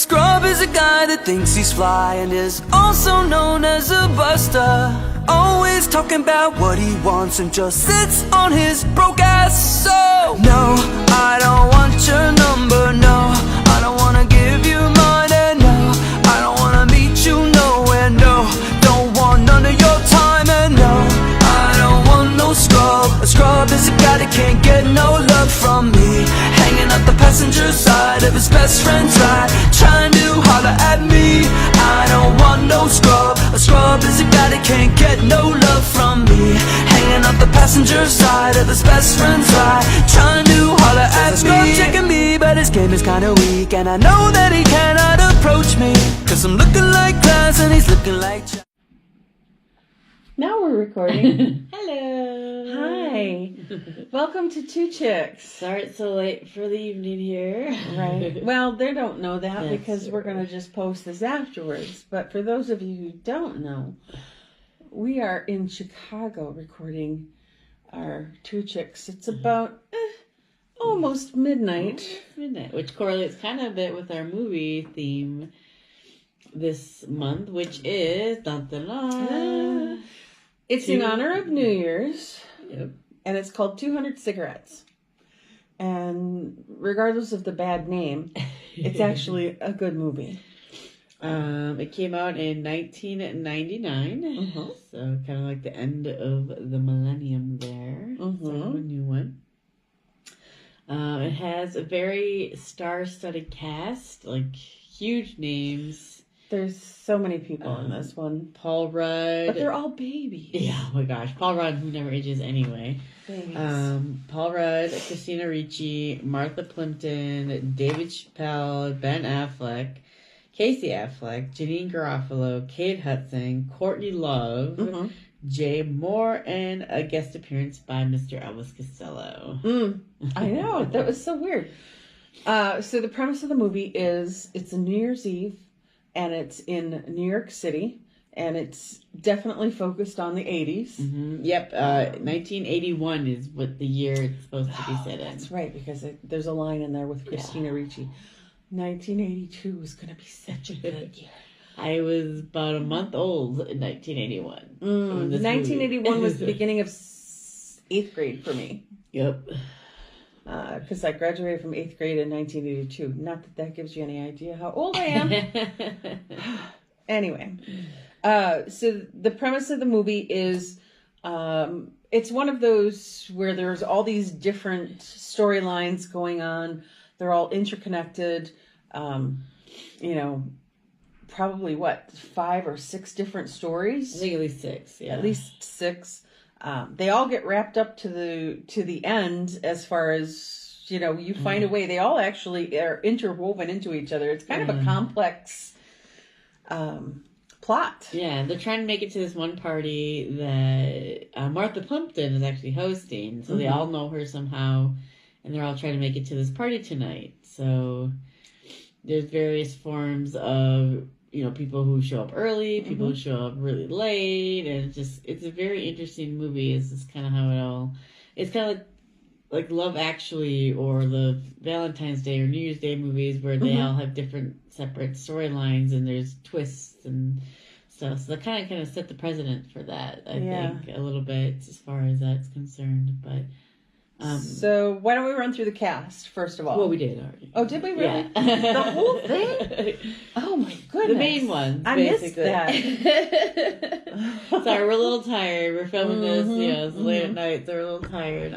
scrub is a guy that thinks he's fly and is also known as a buster. Always talking about what he wants and just sits on his broke ass. So no, I don't want your number, no, I don't wanna give you mine, and no, I don't wanna meet you nowhere, no, don't want none of your time, and no, I don't want no scrub. A scrub is a guy that can't get no love from me, hanging out the passenger side of his best friend's ride, trying to holler at me. I don't want no scrub. A scrub is a guy that can't get no love from me, hanging out the passenger side of his best friend's ride, trying to holler at me. Scrub checking me, but his game is kinda weak, and I know that he cannot approach me, cause I'm looking like glass and he's looking like Now we're recording. Hello. Hi. Welcome to Two Chicks. Sorry it's so late for the evening here. Right. Well, they don't know that That's because we're going to just post this afterwards. But for those of you who don't know, we are in Chicago recording our Two Chicks. It's about almost midnight. Which correlates kind of a bit with our movie theme this month, which is It's in honor of New Year's. Yep. And it's called 200 Cigarettes. And regardless of the bad name, it's actually a good movie. It came out in 1999, so kind of like the end of the millennium there. So a new one. It has a very star-studded cast, like huge names. There's so many people in this one. Paul Rudd. But they're all babies. Yeah, oh my gosh. Paul Rudd, who never ages anyway. Babies. Paul Rudd, Christina Ricci, Martha Plimpton, David Chappelle, Ben Affleck, Casey Affleck, Janine Garofalo, Kate Hudson, Courtney Love, Jay Moore, and a guest appearance by Mr. Elvis Costello. I know. That was so weird. So the premise of the movie is it's a New Year's Eve, and it's in New York City, and it's definitely focused on the 80s. Yep, 1981 is what the year it's supposed to be set in. That's right, because there's a line in there with Christina Ricci. 1982 is going to be such a good year. I was about a month old in 1981. 1981 was the beginning of 8th grade for me. Yep. Because I graduated from 8th grade in 1982. Not that that gives you any idea how old I am. Anyway, so the premise of the movie is it's one of those where there's all these different storylines going on. They're all interconnected. Probably 5 or 6 different stories. I think at least 6. Yeah, at least 6. They all get wrapped up to the end as far as, you find a way. They all actually are interwoven into each other. It's kind of a complex plot. Yeah, they're trying to make it to this one party that Martha Plimpton is actually hosting. So they all know her somehow, and they're all trying to make it to this party tonight. So there's various forms of people who show up early, people who show up really late, and it's a very interesting movie. It's just kind of how it's kind of like Love Actually or the Valentine's Day or New Year's Day movies where they all have different separate storylines and there's twists and stuff. So they kind of set the precedent for that, I think, a little bit as far as that's concerned. But so why don't we run through the cast first of all? Well, we did already. Oh, did we really? Yeah. The whole thing? Oh my goodness! The main ones. I basically. missed that. Sorry, we're a little tired. We're filming this, it's late at night, so we're a little tired.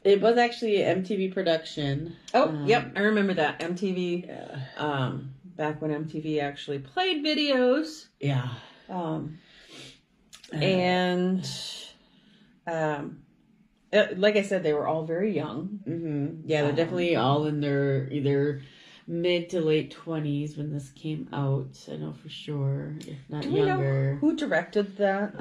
It was actually an MTV production. Oh, yep, I remember that MTV. Back when MTV actually played videos. Yeah. Like I said, they were all very young. Yeah, they're definitely all in their either mid to late 20s when this came out. I know for sure, if not Do younger. We know who directed that?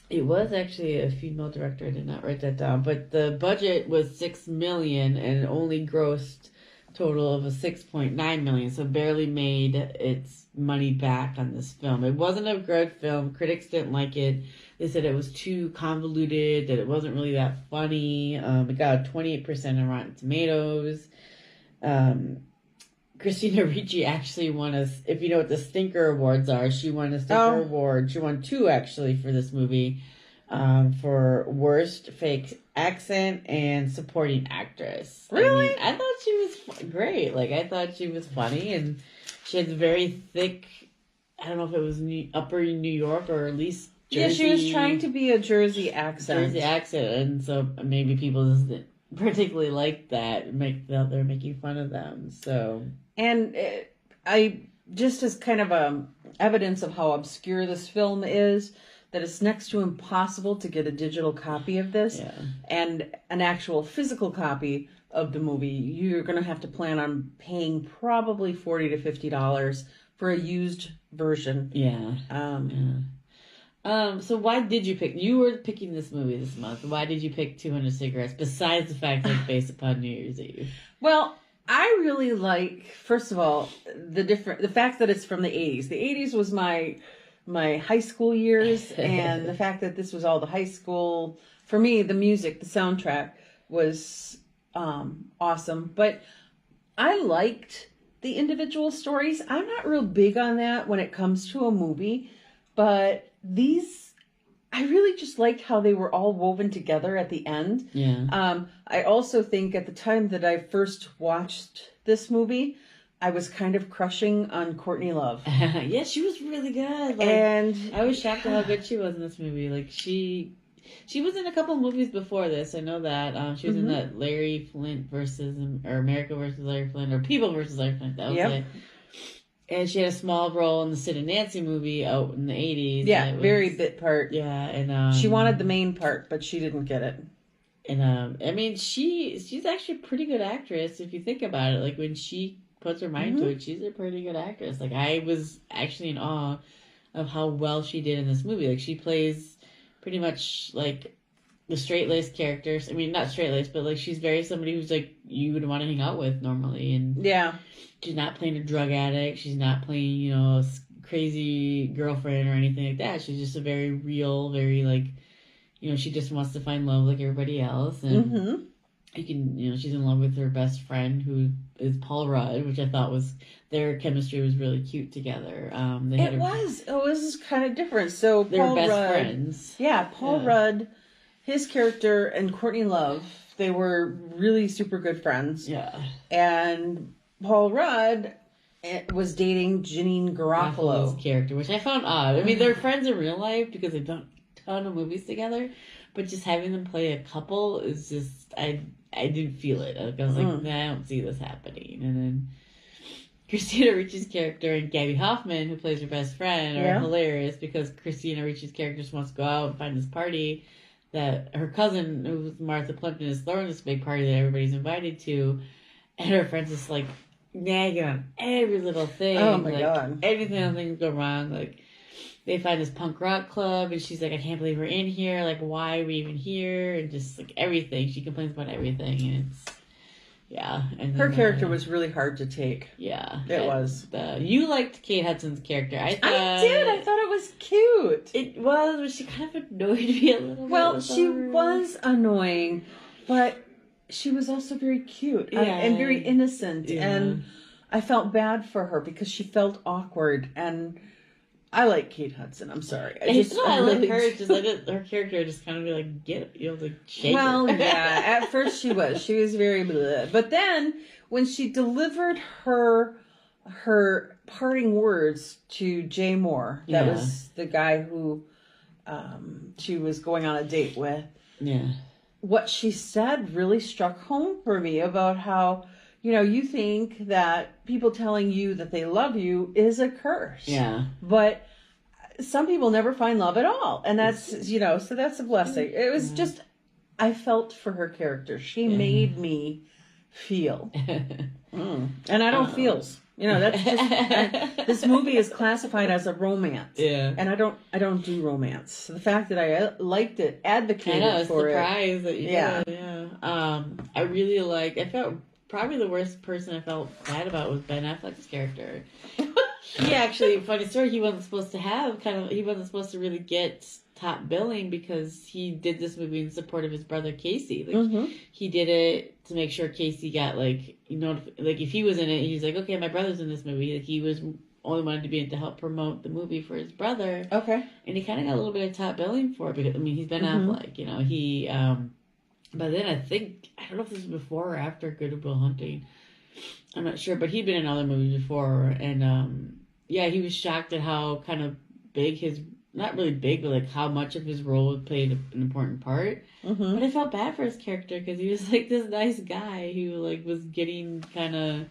It was actually a female director. I did not write that down, but the budget was $6 million and only grossed total of a $6.9 million, so barely made its money back on this film. It wasn't a good film. Critics didn't like it. They said it was too convoluted, that it wasn't really that funny. It got a 28% on Rotten Tomatoes. Christina Ricci actually won if you know what the Stinker Awards are, she won a Stinker Award. She won 2 actually for this movie, for worst fake accent and supporting actress. Really? I thought she was great. Like, I thought she was funny, and she had very thick, I don't know if it was upper New York or at least Jersey. Yeah, she was trying to be a Jersey accent. And so maybe people just didn't particularly like that, they're making fun of them. So, and I just as kind of evidence of how obscure this film is, that it's next to impossible to get a digital copy of this, and an actual physical copy of the movie. You're going to have to plan on paying probably $40 to $50 for a used version. So why did you pick? You were picking this movie this month. Why did you pick 200 Cigarettes? Besides the fact that it's based upon New Year's Eve. Well, I really like, first of all, the fact that it's from the 80s. The 80s was my high school years, and the fact that this was all the high school, for me, the music, the soundtrack was awesome. But I liked the individual stories. I'm not real big on that when it comes to a movie, but these, I really just liked how they were all woven together at the end. I also think at the time that I first watched this movie, I was kind of crushing on Courtney Love. Yeah, she was really good. Like, and I was shocked at how good she was in this movie. Like, she was in a couple of movies before this. I know that. She was in that Larry Flint or America versus Larry Flint, or People versus Larry Flint. That was it. And she had a small role in the Sid and Nancy movie out in the 80s. Yeah, very bit part. Yeah, and she wanted the main part, but she didn't get it. And I mean, she's actually a pretty good actress if you think about it. Like, when she puts her mind to it, she's a pretty good actress. Like, I was actually in awe of how well she did in this movie. Like, she plays pretty much like the straight-laced characters. I mean, not straight-laced, but like, she's very somebody who's like you would want to hang out with normally. And she's not playing a drug addict. She's not playing, a crazy girlfriend or anything like that. She's just a very real, very like, she just wants to find love like everybody else. And you can, she's in love with her best friend, who is Paul Rudd, which I thought their chemistry was really cute together. It was kind of different. So they were best friends. Yeah, Paul Rudd, his character, and Courtney Love, they were really super good friends. Yeah. And Paul Rudd was dating Janine Garofalo's character, which I found odd. I mean, they're friends in real life because they've done a ton of movies together, but just having them play a couple is just, I didn't feel it. I was like, nah, I don't see this happening. And then Christina Ricci's character and Gabby Hoffman, who plays her best friend, are hilarious because Christina Ricci's character just wants to go out and find this party that her cousin, who's Martha Plimpton, is throwing this big party that everybody's invited to, and her friends just like nagging on every little thing. Oh my god! Anything things go wrong, like they find this punk rock club, and she's like, I can't believe we're in here. Like, why are we even here? And just like everything, she complains about everything, and it's And her character was really hard to take. Yeah, it was. You liked Kate Hudson's character. I did. I thought it was cute. It was, but she kind of annoyed me a little bit. Well, she was annoying, but she was also very cute and very innocent. And I felt bad for her because she felt awkward. And I like Kate Hudson. I'm sorry. I like her. Just like her character, just kind of be like, like shake Well, her. yeah. At first, she was very bleh. But then when she delivered her parting words to Jay Moore, that was the guy who she was going on a date with. Yeah. What she said really struck home for me about how, you think that people telling you that they love you is a curse. Yeah. But some people never find love at all. And that's, so that's a blessing. It was just, I felt for her character. She made me feel. And I don't feels. That's just, this movie is classified as a romance. Yeah. And I don't do romance. So the fact that I liked it, advocated for it. Surprised that you did. Yeah. I felt probably the worst person I felt bad about was Ben Affleck's character. He actually, funny story, he wasn't supposed to really get top billing because he did this movie in support of his brother Casey. Like Mm-hmm. he did it to make sure Casey got like like if he was in it, he's like, okay, my brother's in this movie. Like he was only wanted to be in to help promote the movie for his brother, Okay. and he kind of got a little bit of top billing for it because I mean he's Ben Mhm. Affleck, he. But then I don't know if this was before or after Good Will Hunting. I'm not sure, but he'd been in other movies before, and yeah, he was shocked at how kind of big not really big, but like how much of his role played an important part. Mm-hmm. But I felt bad for his character because he was like this nice guy who like was getting kind of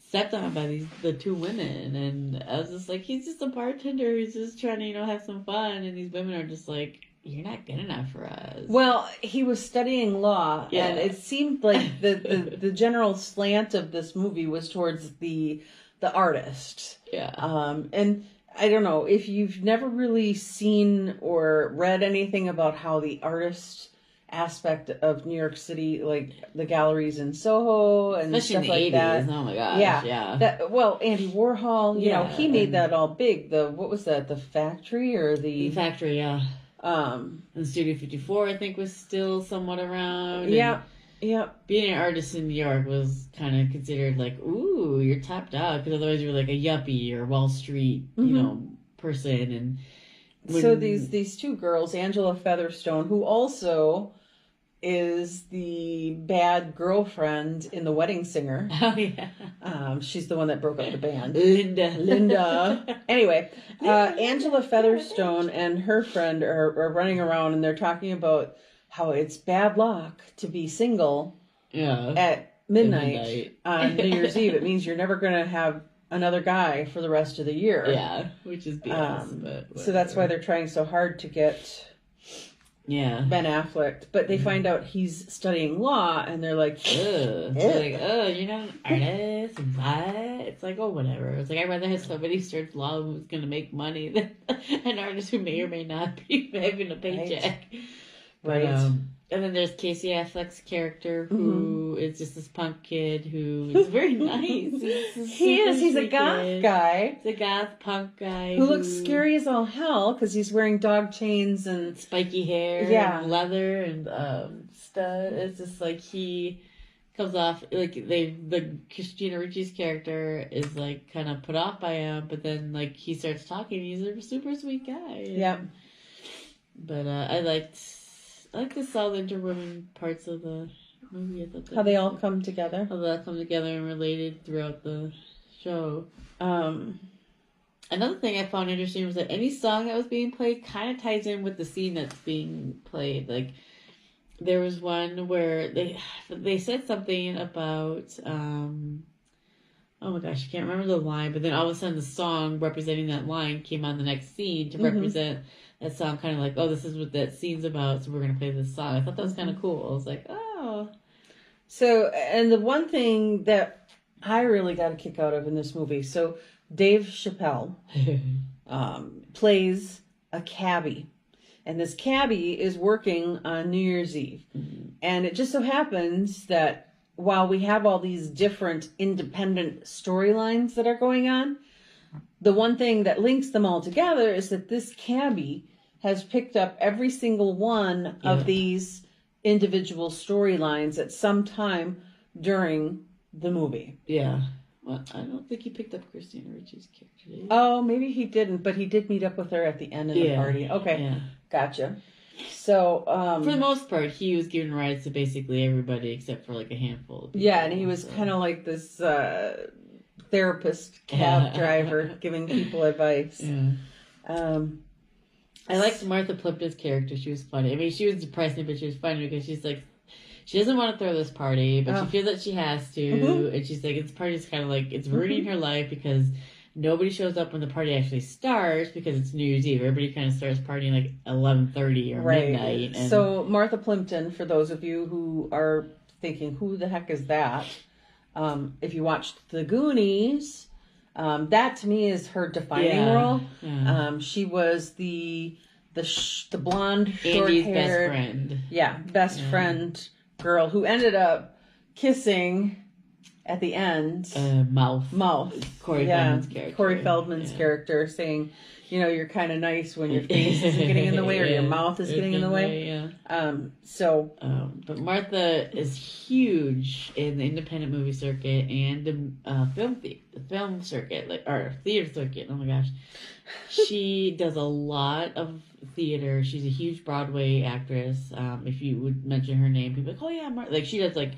stepped on by the two women, and I was just like, he's just a bartender who's just trying to have some fun, and these women are just like, you're not good enough for us. Well, he was studying law, Yeah. and it seemed like the general slant of this movie was towards the artist. Yeah. And I don't know if you've never really seen or read anything about how the artist aspect of New York City, like the galleries in Soho and Especially stuff in the like 80s. that. Oh my gosh. Yeah. Yeah. Well, Andy Warhol, Yeah, he made and- that all big. What was that? The Factory or The Factory, yeah. um And Studio 54, I think, was still somewhat around. and yeah. Being an artist in New York was kind of considered like, ooh, you're top dog. Because otherwise you're like a yuppie or Wall Street, person. And So these two girls, Angela Featherstone, who also is the bad girlfriend in The Wedding Singer. Oh, yeah. She's the one that broke up the band. Linda. Anyway, Angela Featherstone and her friend are running around and they're talking about how it's bad luck to be single Yeah. at midnight on New Year's Eve. It means you're never going to have another guy for the rest of the year. Yeah. Which is BS. But So that's why whatever. they're trying so hard to get Yeah. Ben Affleck. But they find out he's studying law and they're like, Ugh. They're like, oh, you're not an artist? What? It's like, oh, whatever. It's like, I'd rather have somebody study law who's going to make money than an artist who may or may not be having a paycheck. Right. And then there's Casey Affleck's character, who is just this punk kid who is very nice. He's a goth guy He's a goth punk guy who looks scary as all hell because he's wearing dog chains and spiky hair, Yeah. and leather, and stuff. It's just like he comes off like the Christina Ricci's character is like kind of put off by him, but then like he starts talking. He's a super sweet guy. yeah. But I liked the solid interwoven parts of the movie. I thought that How they all come together. how they all come together and related throughout the show. Another thing I found interesting was that any song that was being played kind of ties in with the scene that's being played. Like there was one where they said something about oh my gosh, I can't remember the line, but then all of a sudden the song representing that line came on the next scene to represent that song, kind of like, oh, this is what that scene's about, so we're going to play this song. I thought that was kind of cool. I was like, oh. So, and the one thing that I really got a kick out of in this movie, so Dave Chappelle plays a cabbie. And this cabbie is working on New Year's Eve. And it just so happens that while we have all these different independent storylines that are going on, the one thing that links them all together is that this cabbie has picked up every single one of these individual storylines at some time during the movie. Yeah. Well, I don't think he picked up Christina Ricci's character. Did he? Oh, maybe he didn't, but he did meet up with her at the end of the party. Okay, Yeah. gotcha. So, For the most part, he was giving rides to basically everybody except for like a handful of people. yeah, and he was kind of like this therapist cab driver giving people advice. Yeah. I I liked Martha Plimpton's character. She was funny. I mean, she was depressing, but she was funny because she's like, she doesn't want to throw this party, but she feels that she has to. And she's like, this party's kind of like, it's ruining her life because nobody shows up when the party actually starts because it's New Year's Eve. Everybody kind of starts partying like 11:30 or midnight. And So Martha Plimpton, for those of you who are thinking, who the heck is that? If you watched The Goonies, that to me is her defining role. Yeah. She was the blonde, Andy's best short-haired, friend. best friend girl who ended up kissing at the end. Mouth. Corey Feldman's character. Corey Feldman's character saying, you're kind of nice when your face isn't getting in the way or your mouth is getting in the way. Yeah. But Martha is huge in the independent movie circuit and the film circuit, or theater circuit. Oh my gosh. She does a lot of theater. She's a huge Broadway actress. If you would mention her name, people are like, oh yeah, Martha. Like she does like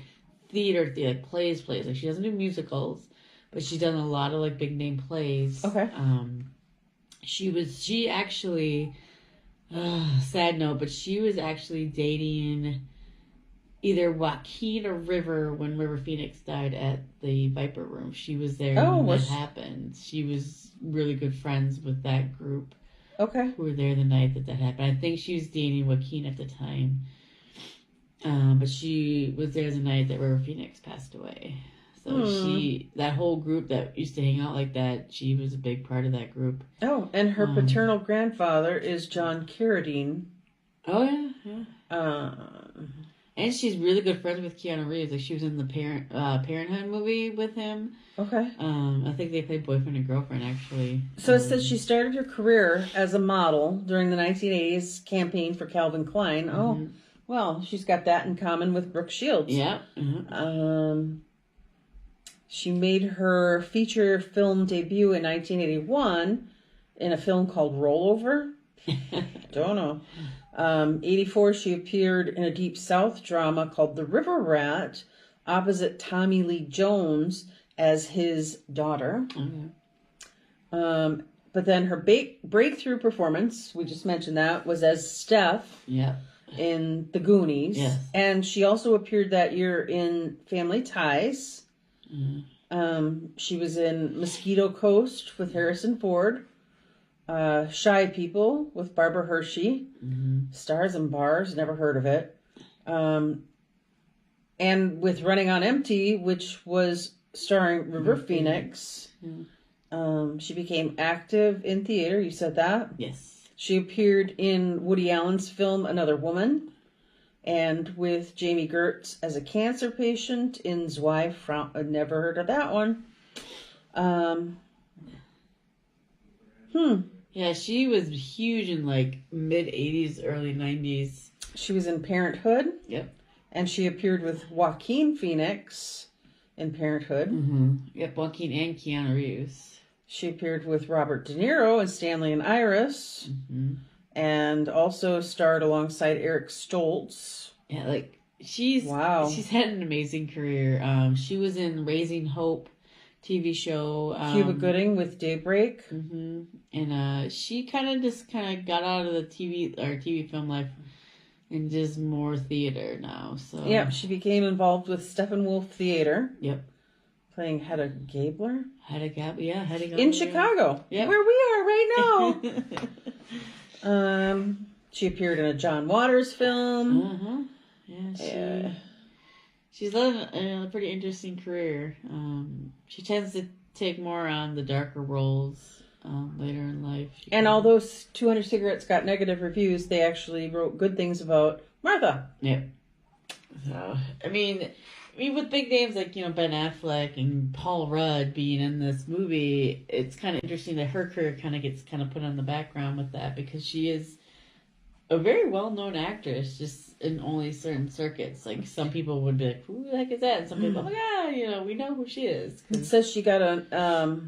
theater, like plays. Like she doesn't do musicals, but she's done a lot of like big name plays. Okay. She actually, sad note, but she was actually dating either Joaquin or River when River Phoenix died at the Viper Room. She was there when that happened. She was really good friends with that group. Okay. Who were there the night that happened. I think she was dating Joaquin at the time. But she was there the night that River Phoenix passed away. So that whole group that used to hang out like that, she was a big part of that group. Oh, and her paternal grandfather is John Carradine. Oh, yeah. And she's really good friends with Keanu Reeves. Like she was in the Parenthood movie with him. Okay. I think they played boyfriend and girlfriend, actually. So it says she started her career as a model during the 1980s campaign for Calvin Klein. Mm-hmm. Oh, well, she's got that in common with Brooke Shields. Yeah. Mm-hmm. She made her feature film debut in 1981 in a film called Rollover. Don't know. 84, she appeared in a Deep South drama called The River Rat opposite Tommy Lee Jones as his daughter. Mm-hmm. But then her breakthrough performance, we just mentioned that, was as Steph in The Goonies. Yes. And she also appeared that year in Family Ties. Mm-hmm. She was in Mosquito Coast with Harrison Ford. Shy People with Barbara Hershey. Mm-hmm. Stars and Bars, never heard of it. And with Running on Empty, which was starring River Phoenix. Mm-hmm. She became active in theater. You said that? Yes. She appeared in Woody Allen's film Another Woman, and with Jamie Gertz as a cancer patient in Zwei Frauen. I've never heard of that one. Yeah, she was huge in like mid 80s, early 90s. She was in Parenthood. Yep. And she appeared with Joaquin Phoenix in Parenthood. Mm-hmm. Yep, Joaquin and Keanu Reeves. She appeared with Robert De Niro in Stanley and Iris. Mm-hmm. And also starred alongside Eric Stoltz. Yeah, like she's had an amazing career. She was in Raising Hope TV show. Cuba Gooding with Daybreak. Mm-hmm. And she kind of got out of the TV film life and does more theater now. So yeah, she became involved with Steppenwolf Theater. Yep. Playing Hedda Gabler. Hedda Gabler. In Chicago. Yep. Where we are right now. She appeared in a John Waters film. Uh-huh. Yeah, she's led a pretty interesting career. She tends to take more on the darker roles later in life. And although 200 Cigarettes got negative reviews, they actually wrote good things about Martha. Yep. So, I mean, with big names like, Ben Affleck and Paul Rudd being in this movie, it's kind of interesting that her career kind of gets put on the background with that, because she is a very well-known actress, just in only certain circuits. Like, some people would be like, who the heck is that? And some people, oh my God, we know who she is. It says she got a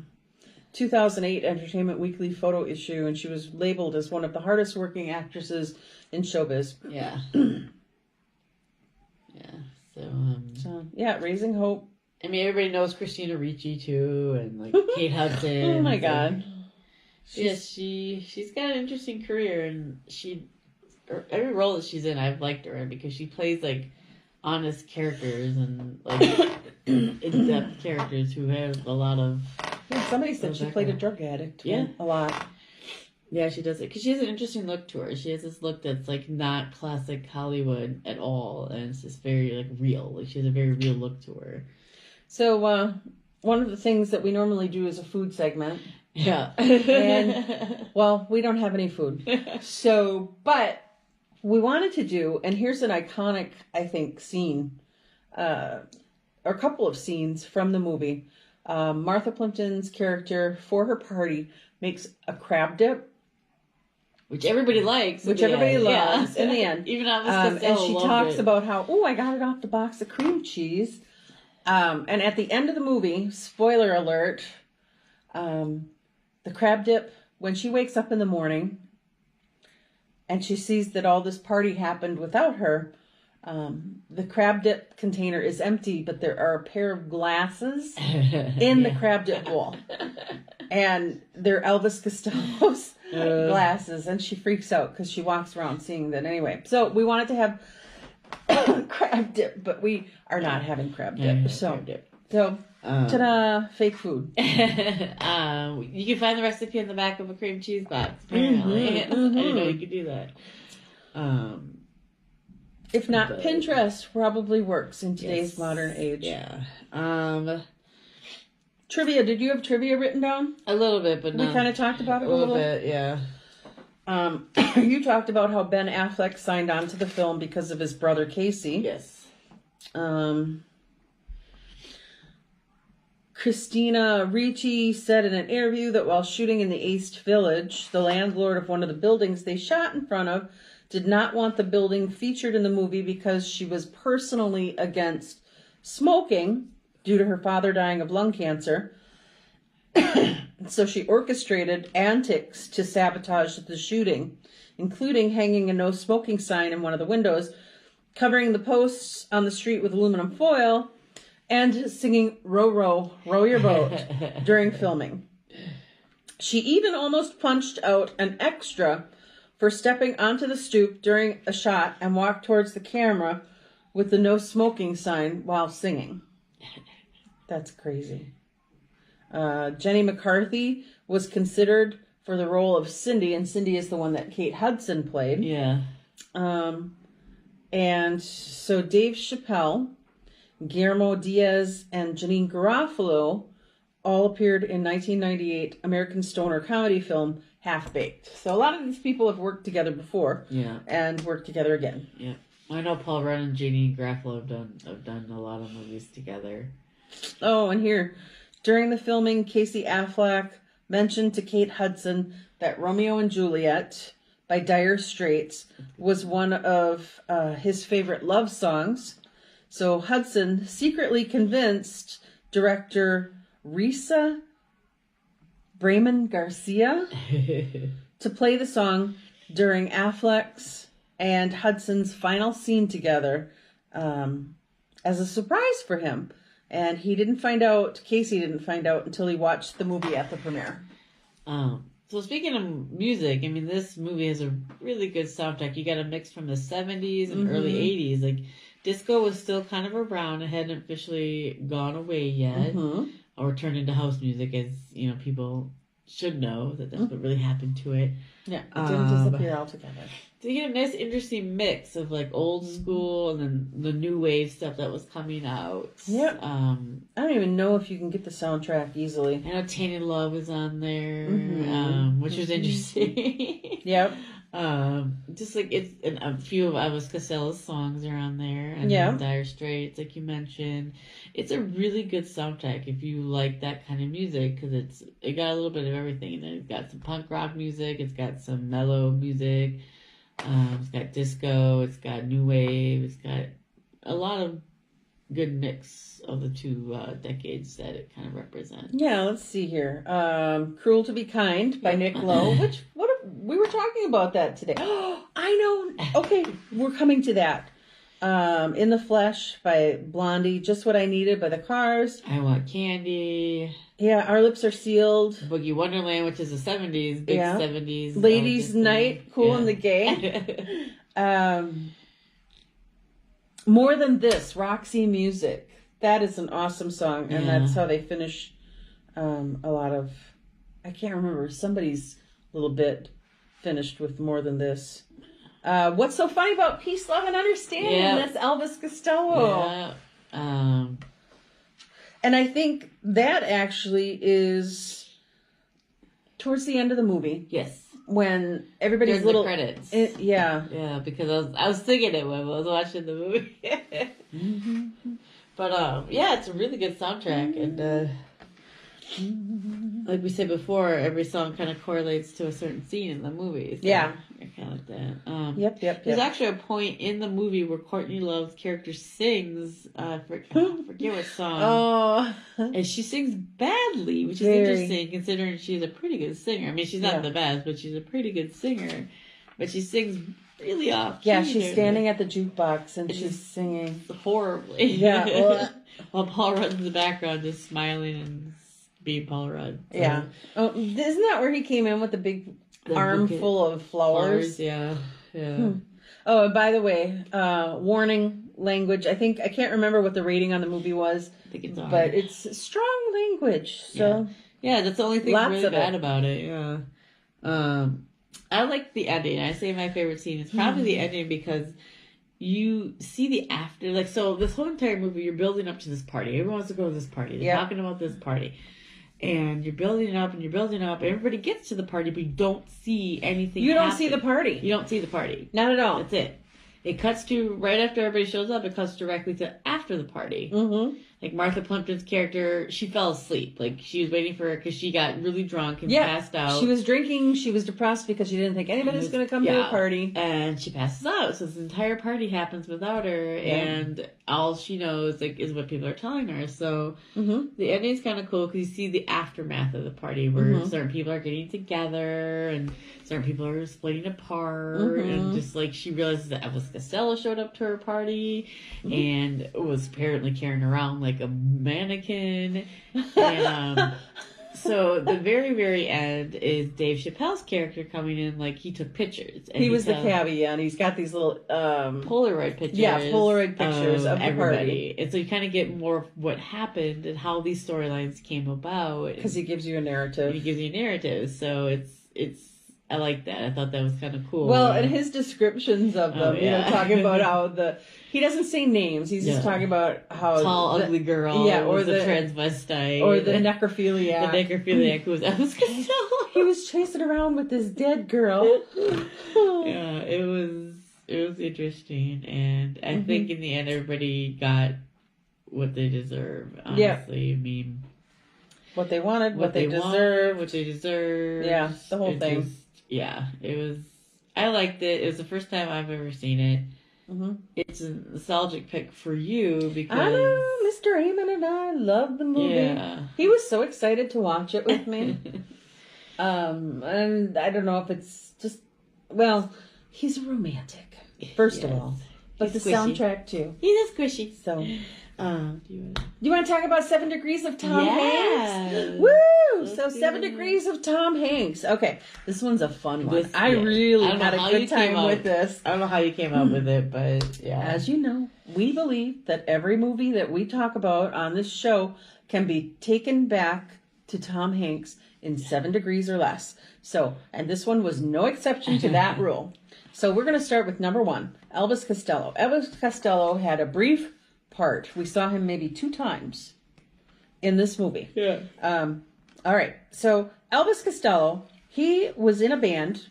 2008 Entertainment Weekly photo issue, and she was labeled as one of the hardest working actresses in showbiz. Yeah. Raising Hope. I mean, everybody knows Christina Ricci too, and like Kate Hudson. Oh my God. She's got an interesting career, and every role that she's in, I've liked her in, because she plays like honest characters and like in-depth characters who have a lot of. Yeah, somebody said she played a drug addict. Yeah, a lot. Yeah, she does it because she has an interesting look to her. She has this look that's like not classic Hollywood at all, and it's just very like real. Like she has a very real look to her. So one of the things that we normally do is a food segment. Yeah, and well, we don't have any food, but we wanted to do, and here's an iconic, I think, scene. or a couple of scenes from the movie. Martha Plimpton's character, for her party, makes a crab dip, which everybody likes. which everybody loves in the end. Even Elvis And Costello she loved talks it. about how, I got it off the box of cream cheese. And at the end of the movie, spoiler alert, the crab dip, when she wakes up in the morning and she sees that all this party happened without her, the crab dip container is empty, but there are a pair of glasses in the crab dip bowl. And they're Elvis Costello's glasses, and she freaks out because she walks around seeing that anyway. So we wanted to have crab dip, but we are not having crab dip. So ta-da, fake food. You can find the recipe in the back of a cream cheese box. Apparently, I didn't know you could do that. If not, Pinterest probably works in today's modern age. Yeah. Trivia. Did you have trivia written down? A little bit, but We not kind of talked about it a little bit. Yeah. You talked about how Ben Affleck signed on to the film because of his brother Casey. Yes. Christina Ricci said in an interview that while shooting in the East Village, the landlord of one of the buildings they shot in front of did not want the building featured in the movie because she was personally against smoking due to her father dying of lung cancer. So she orchestrated antics to sabotage the shooting, including hanging a no smoking sign in one of the windows, covering the posts on the street with aluminum foil, and singing "Row, row, row your boat" during filming. She even almost punched out an extra for stepping onto the stoop during a shot and walked towards the camera with the no smoking sign while singing. That's crazy. Jenny McCarthy was considered for the role of Cindy, and Cindy is the one that Kate Hudson played. Yeah. And so Dave Chappelle, Guillermo Diaz, and Janine Garofalo all appeared in 1998 American stoner comedy film Half Baked. So a lot of these people have worked together before. Yeah. And worked together again. Yeah. I know Paul Rudd and Janie Garofalo have done a lot of movies together. Oh, and here, during the filming, Casey Affleck mentioned to Kate Hudson that Romeo and Juliet by Dire Straits was one of his favorite love songs. So Hudson secretly convinced director Risa Brayman Garcia to play the song during Affleck's and Hudson's final scene together as a surprise for him. And Casey didn't find out until he watched the movie at the premiere. So speaking of music, I mean, this movie has a really good soundtrack. You got a mix from the 70s and early 80s. Like, disco was still kind of around. It hadn't officially gone away yet. Or turned into house music, as, you know, people should know that that's what really happened to it. Yeah, it didn't disappear altogether. So you get a nice, interesting mix of, like, old school and then the new wave stuff that was coming out. Yep. I don't even know if you can get the soundtrack easily. I know Tainted Love is on there, which was interesting. Yep. Just like a few of Elvis Costello's songs are on there, and Dire Straits, like you mentioned. It's a really good soundtrack if you like that kind of music, because it got a little bit of everything. And it's got some punk rock music, it's got some mellow music, it's got disco, it's got new wave, it's got a lot of good mix of the two decades that it kind of represents. Yeah, let's see here. Cruel to Be Kind by Nick Lowe, we were talking about that today. I know. Okay, we're coming to that. In the Flesh by Blondie, Just What I Needed by the Cars. I Want Candy. Yeah, Our Lips Are Sealed. Boogie Wonderland, which is the 70s, big 70s. Ladies Night, Cool and the Gay. More Than This, Roxy Music. That is an awesome song, and that's how they finish a lot of... I can't remember, somebody's little bit finished with More Than This. What's so funny about Peace, Love, and Understanding? That's Elvis Costello. Yeah. And I think that actually is towards the end of the movie. Yes. When everybody's During little the credits. Yeah, because I was thinking it when I was watching the movie. But yeah, it's a really good soundtrack, and like we said before, every song kind of correlates to a certain scene in the movie. So Yeah. I kind of like that. Yep. There's actually a point in the movie where Courtney Love's character sings, I forget what song, Oh, and she sings badly, which is Very. interesting considering she's a pretty good singer. I mean, she's not Yeah. the best, but she's a pretty good singer. But she sings really off. yeah, she's standing at the jukebox and It's she's just- singing. horribly. Yeah. While Paul Rudd's in the background just smiling and being Paul Rudd. So, Yeah. Oh, isn't that where he came in with the big the armful of flowers? yeah. Yeah. Oh, and by the way, warning language. I can't remember what the rating on the movie was, I think it's but it's strong language. So yeah, that's the only thing Lots really of bad it. about it. Yeah. I like the ending. I say my favorite scene is probably the ending because you see the after. Like, so this whole entire movie, you're building up to this party. Everyone wants to go to this party. They're Yep. talking about this party. And you're building it up and you're building it up. Everybody gets to the party, but you don't see anything you don't happen. see the party. You don't see the party. Not at all. That's it. It cuts to right after everybody shows up. It cuts directly to after the party. Mm-hmm. Like Martha Plimpton's character, she fell asleep. Like she was waiting for her because she got really drunk and Yeah. passed out. She was drinking. She was depressed because she didn't think anybody was going to come to Yeah. her party. and she passes out. So this entire party happens without her, and all she knows is what people are telling her. So Mm-hmm. the ending's kind of cool because you see the aftermath of the party where Mhm. certain people are getting together and certain people are splitting apart, Mhm. and just like she realizes that Elvis Costello showed up to her party and was apparently carrying around like a mannequin. And so the very, very end is Dave Chappelle's character coming in, like he took pictures. And He was the tells- cabbie, yeah, and he's got these little Polaroid pictures. Yeah, Polaroid pictures of the everybody. party. And so you kind of get more of what happened and how these storylines came about. because he gives you a And narrative. he gives you narratives. So it's I like that. I thought that was kind of cool. Well, and his descriptions of them, Oh, yeah. talking about how he doesn't say names. He's just Yeah. talking about how tall, ugly girl. yeah, or was the the- transvestite. or the the necrophiliac. necrophiliac who was Elvis Costello. He was chasing around with this dead girl. Yeah, it was interesting, and I Mm-hmm. think in the end everybody got what they deserve. Yeah. Honestly, I mean, What they wanted, what they wanted, deserved. what they deserved. Yeah, the whole It thing. just- yeah, it was. I liked it. It was the first time I've ever seen it. Mm-hmm. It's a nostalgic pick for you because I know, Mr. Amon and I loved the movie. yeah. He was so excited to watch it with me. And I don't know if it's just, well, he's a romantic, first of Yes. all, but He's the squishy. soundtrack too. He is squishy. So, Do you you want to talk about 7 Degrees of Tom Yes. Hanks? Woo! Let's So do 7 it. Degrees of Tom Hanks. Okay, this one's a fun one. This- I yeah. really I don't know had a how good you came time up- with this. I don't know how you came up with it, but yeah. As you know, we believe that every movie that we talk about on this show can be taken back to Tom Hanks in 7 degrees or less. So, and this one was no exception to that rule. So we're going to start with number 1, Elvis Costello. Elvis Costello had a brief part. We saw him maybe 2 times in this movie. Yeah. All right. So Elvis Costello, he was in a band,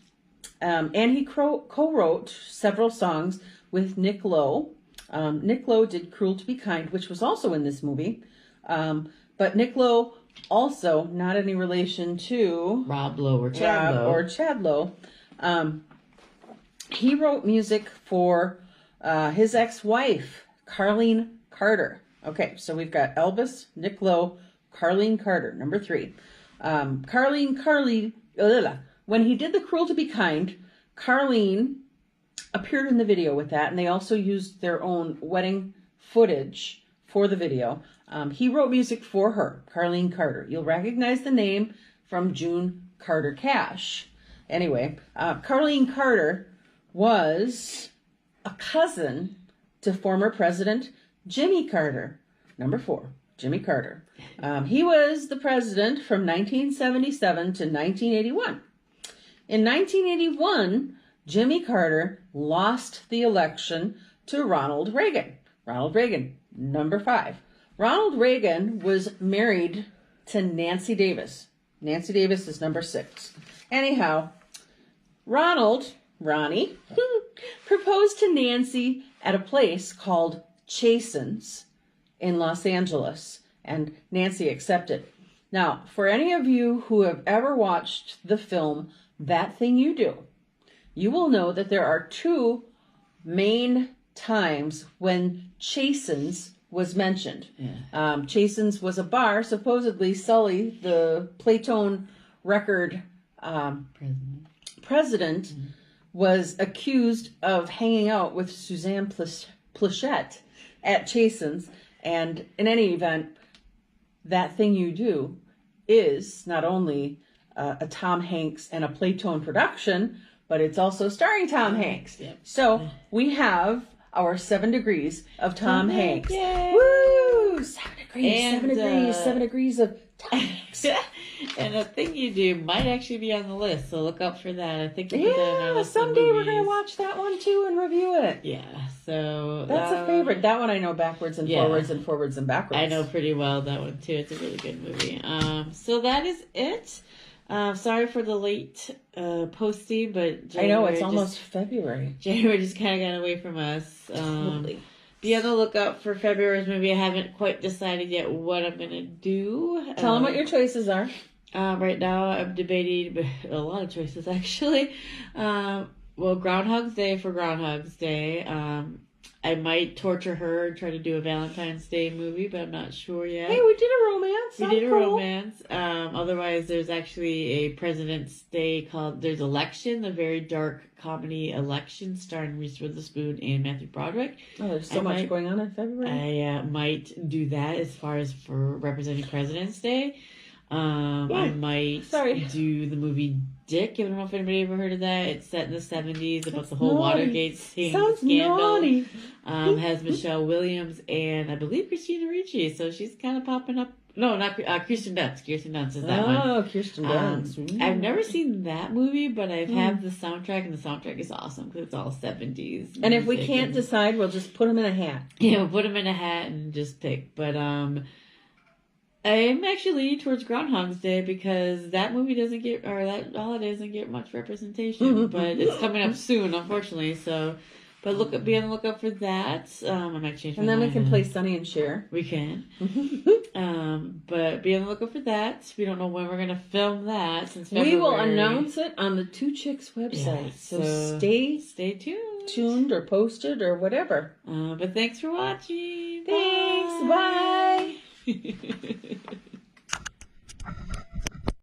and he co-wrote several songs with Nick Lowe. Nick Lowe did "Cruel to Be Kind," which was also in this movie. But Nick Lowe also not any relation to Rob Lowe or Chad Rob Lowe. or Chad Lowe. He wrote music for his ex-wife, Carlene Carter. Okay, so we've got Elvis, Nick Lowe, Carlene Carter, number 3. When he did the Cruel to Be Kind, Carlene appeared in the video with that, and they also used their own wedding footage for the video. He wrote music for her, Carlene Carter. You'll recognize the name from June Carter Cash. Anyway, Carlene Carter was a cousin to former President Jimmy Carter. Number 4, Jimmy Carter. He was the president from 1977 to 1981. In 1981, Jimmy Carter lost the election to Ronald Reagan. Ronald Reagan, number 5. Ronald Reagan was married to Nancy Davis. Nancy Davis is number 6. Anyhow, Ronnie, proposed to Nancy at a place called Chasen's in Los Angeles, and Nancy accepted. Now, for any of you who have ever watched the film That Thing You Do, you will know that there are two main times when Chasen's was mentioned. Yeah. Chasen's was a bar. Supposedly, Sully, the Playtone record president, was accused of hanging out with Suzanne Plachette at Chasen's. And in any event, That Thing You Do is not only a Tom Hanks and a Playtone production, but it's also starring Tom Hanks. Yep. So we have our 7 degrees of Tom Hanks. Yay. Woo! 7 degrees, And, 7 degrees, 7 degrees of Tom Hanks. And The Thing You Do might actually be on the list, so look out for that. I think we put that on our Yeah, list of someday we're going to movies. watch that one too and review it. Yeah, so That's a favorite. That one I know backwards and Yeah. forwards and forwards and backwards. I know pretty well that one too. It's a really good movie. So that is it. Sorry for the late posting, but I know, it's January almost February. January just kind of got away from us. Totally. Be on the lookout for February's movie. I haven't quite decided yet what I'm gonna do. Tell them what your choices are. Right now, I'm debating a lot of choices actually. Well, Groundhog's Day for Groundhog's Day. I might torture her and try to do a Valentine's Day movie, but I'm not sure yet. Hey, we did a romance. We Oh, did a cool. romance. Otherwise, there's actually a President's Day called There's Election, the very dark comedy Election starring Reese Witherspoon and Matthew Broderick. Oh, there's so I much might- going on in February. I might do that as far as for representing President's Day. I might Sorry. do the movie Dick. I don't know if anybody ever heard of that. It's set in the 70s about the whole naughty. Watergate Sounds scandal. naughty. Has Michelle Williams and I believe Christina Ricci. So she's kind of popping up. No, not Kirsten Dunst. Kirsten Dunst is that one. Oh, Kirsten Dunst. I've never seen that movie, but I've had the soundtrack, and the soundtrack is awesome because it's all 70s. And if we music can't and- decide, we'll just put them in a hat. put them in a hat and just pick. But I'm actually leaning towards Groundhog's Day because that movie doesn't get, or that holiday doesn't get much representation. But it's coming up soon, unfortunately. So, but be on the lookout for that. I might change my And then we mind can on- play Sonny and Cher. We can. But be on the lookout for that. We don't know when we're gonna film that since February. We will announce it on the Two Chicks website. Yeah, so stay stay tuned. tuned or posted or whatever. But thanks for watching. Thanks. Bye. Bye.